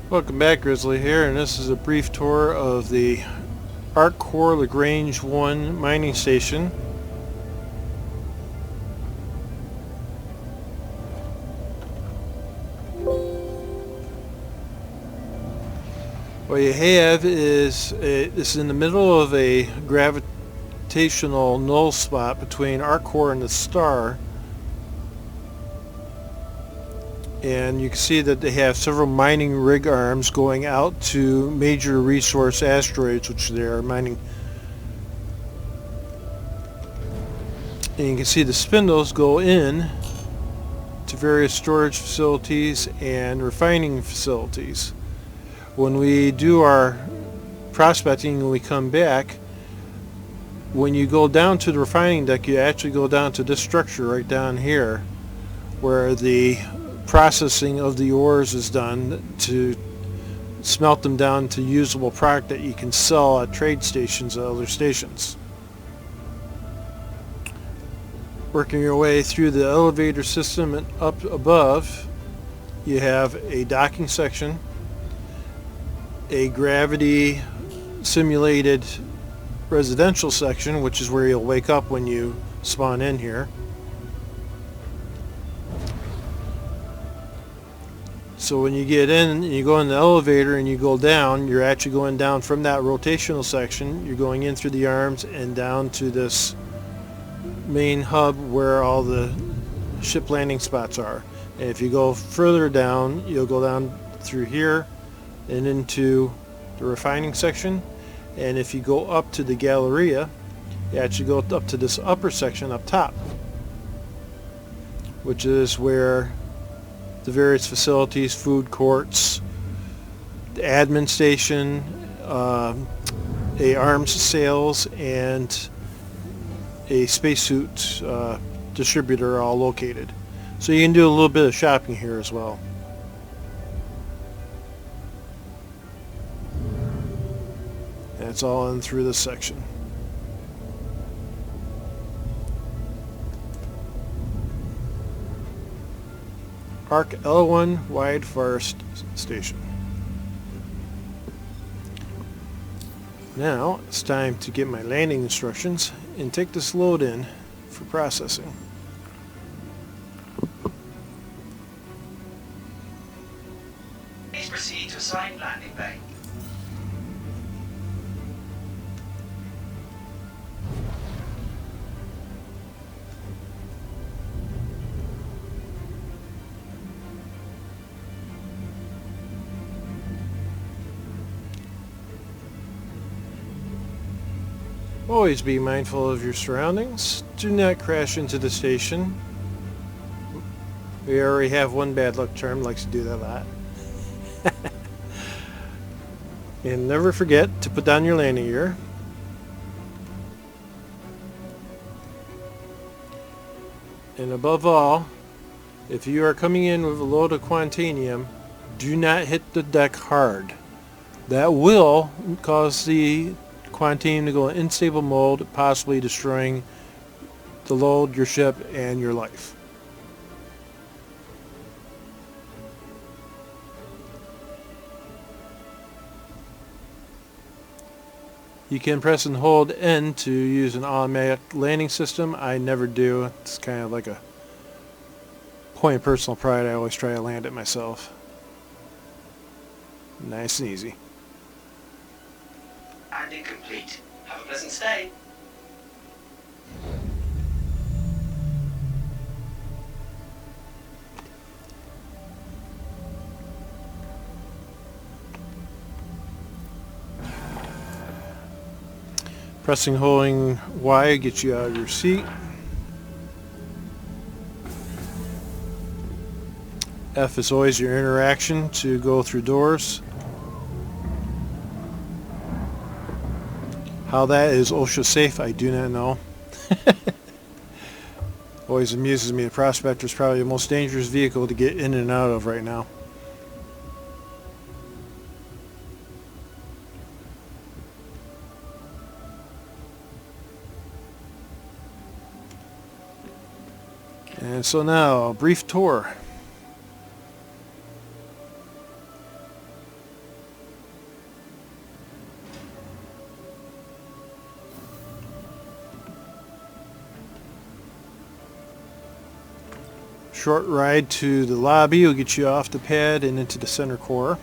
Welcome back, Grizzly here, and this is a brief tour of the Arc Corp Lagrange 1 mining station. What you have is this is in the middle of a gravitational null spot between Arc Corp and the star. And you can see that they have several mining rig arms going out to major resource asteroids, which they are mining. And you can see the spindles go in to various storage facilities and refining facilities. When we do our prospecting and we come back, when you go down to the refining deck, you actually go down to this structure right down here where the processing of the ores is done to smelt them down to usable product that you can sell at trade stations at other stations. Working your way through the elevator system and up above, you have a docking section, a gravity simulated residential section, which is where you'll wake up when you spawn in here. So when you get in and you go in the elevator and you go down, you're actually going down from that rotational section. You're going in through the arms and down to this main hub where all the ship landing spots are. And if you go further down, you'll go down through here and into the refining section. And if you go up to the Galleria, you actually go up to this upper section up top, which is where the various facilities, food courts, the admin station, a arms sales, and a spacesuit distributor are all located. So you can do a little bit of shopping here as well. And it's all in through this section. Arc L1 Wide Forest Station. Now it's time to get my landing instructions and take this load in for processing. Please proceed to assigned landing bay. Always be mindful of your surroundings. Do not crash into the station. We already have one bad luck charm likes to do that a lot. And never forget to put down your landing gear. And above all, if you are coming in with a load of quantanium, do not hit the deck hard. That will cause the quantanium to go in unstable mode, possibly destroying the load, your ship, and your life. You can press and hold N to use an automatic landing system. I never do. It's kind of like a point of personal pride. I always try to land it myself. Nice and easy. Landing complete. Have a pleasant stay. Pressing and holding Y gets you out of your seat. F is always your interaction to go through doors. How that is OSHA safe, I do not know. Always amuses me. The Prospector is probably the most dangerous vehicle to get in and out of right now. And so now, a brief tour. short ride to the lobby will get you off the pad and into the center core.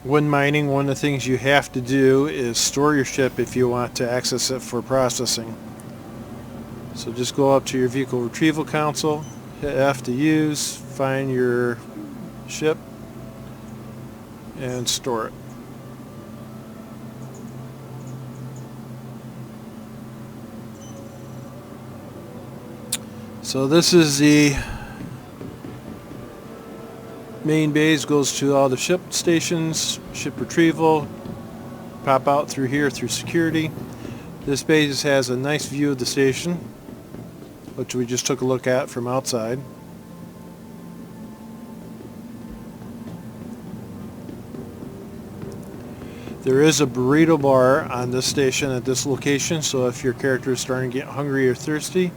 When mining, one of the things you have to do is store your ship if you want to access it for processing. So just go up to your vehicle retrieval console, hit F to use, find your ship, and store it. So this is the main base, goes to all the ship stations, ship retrieval, pop out through here through security. This base has a nice view of the station, which we just took a look at from outside. There is a burrito bar on this station at this location, so if your character is starting to get hungry or thirsty,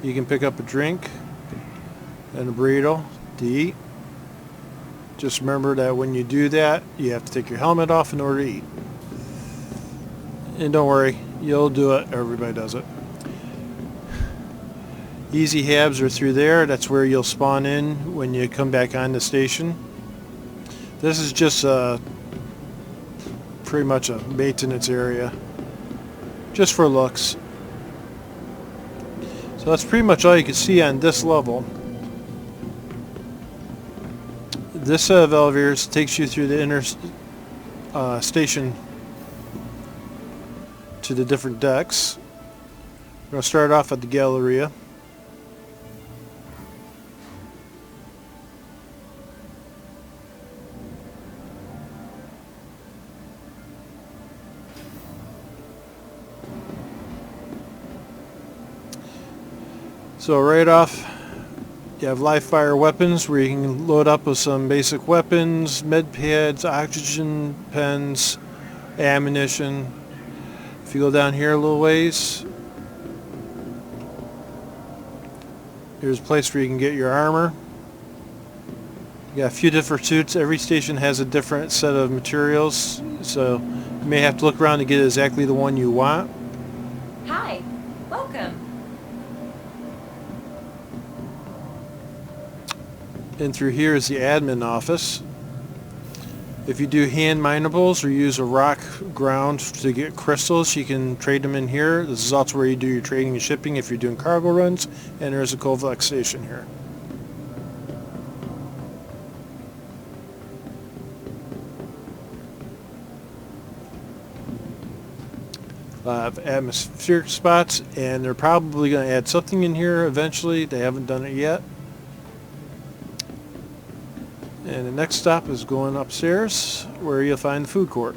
you can pick up a drink and a burrito to eat. Just remember that when you do that, you have to take your helmet off in order to eat. And don't worry, you'll do it. Everybody does it. Easy habs are through there. That's where you'll spawn in when you come back on the station. This is just pretty much a maintenance area, just for looks. So that's pretty much all you can see on this level. This set of elevators takes you through the inner station to the different decks. We're going to start off at the Galleria. So right off, you have live fire weapons where you can load up with some basic weapons, med pads, oxygen pens, ammunition. If you go down here a little ways, here's a place where you can get your armor. You got a few different suits. Every station has a different set of materials, so you may have to look around to get exactly the one you want. Hi, welcome. And through here is the admin office. If you do hand minables or use a rock ground to get crystals, you can trade them in here. This is also where you do your trading and shipping if you're doing cargo runs, and there's a Kovlex station here. Atmospheric spots, and they're probably going to add something in here eventually. They haven't done it yet. And the next stop is going upstairs where you'll find the food court.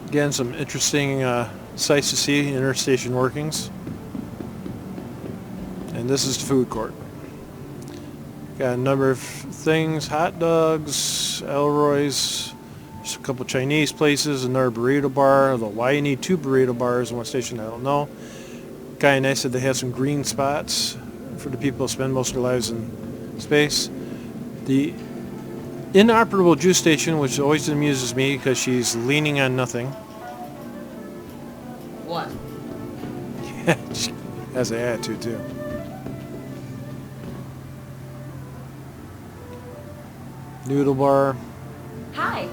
Again, some interesting sights to see, interstation workings. And this is the food court. Got a number of things, hot dogs, Elroy's, just a couple Chinese places, another burrito bar. Although why you need two burrito bars in one station, I don't know. Kind of nice that they have some green spots for the people who spend most of their lives in space. The inoperable juice station, which always amuses me because she's leaning on nothing. What? Yeah, she has an attitude too. Noodle bar. Hi.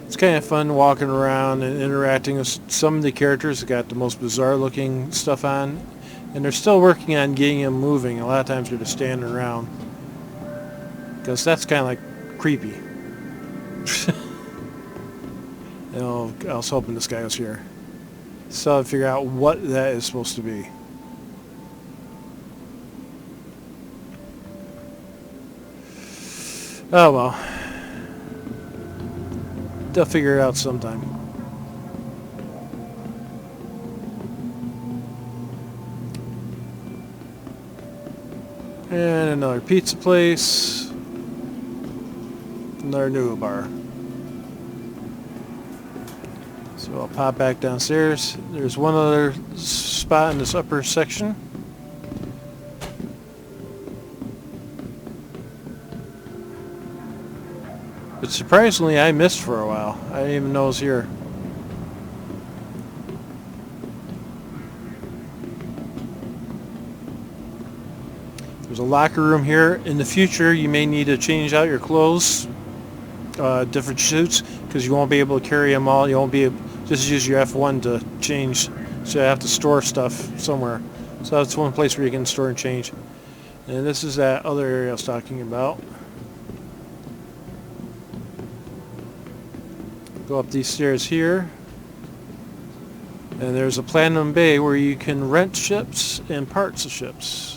It's kind of fun walking around and interacting with some of the characters that got the most bizarre looking stuff on, and they're still working on getting them moving. A lot of times they're just standing around because that's kind of like creepy. You know, I was hoping this guy was here, so I'd figure out what that is supposed to be. Oh well. They'll figure it out sometime. And another pizza place. Another noodle bar. So I'll pop back downstairs. There's one other spot in this upper section. But surprisingly, I missed for a while. I didn't even know it was here. There's a locker room here. In the future, you may need to change out your clothes, different suits, because you won't be able to carry them all. You won't be able, just use your F1 to change. So you have to store stuff somewhere. So that's one place where you can store and change. And this is that other area I was talking about. Go up these stairs here. And there's a Platinum Bay where you can rent ships and parts of ships.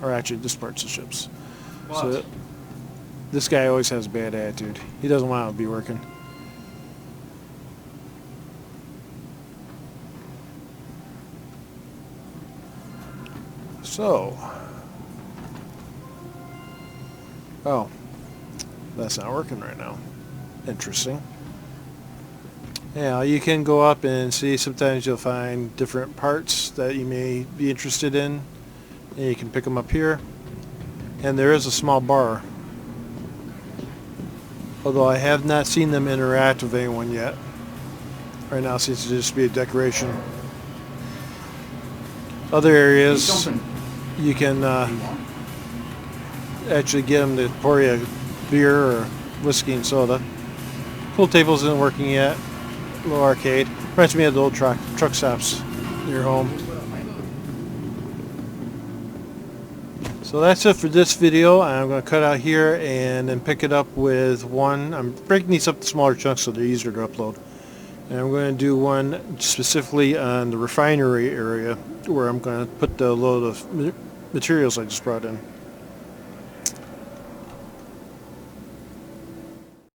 Or actually, just parts of ships. What? So this guy always has a bad attitude. He doesn't want to be working. So. Oh. That's not working right now. Interesting. Yeah, you can go up and see, sometimes you'll find different parts that you may be interested in. And you can pick them up here. And there is a small bar. Although I have not seen them interact with anyone yet. Right now it seems to just be a decoration. Other areas, you can actually get them to pour you a beer or whiskey and soda. Pool tables isn't working yet. A little arcade. Reminds me of the old truck stops near home. So that's it for this video. I'm going to cut out here and then pick it up with one. I'm breaking these up to smaller chunks so they're easier to upload. And I'm going to do one specifically on the refinery area where I'm going to put the load of materials I just brought in.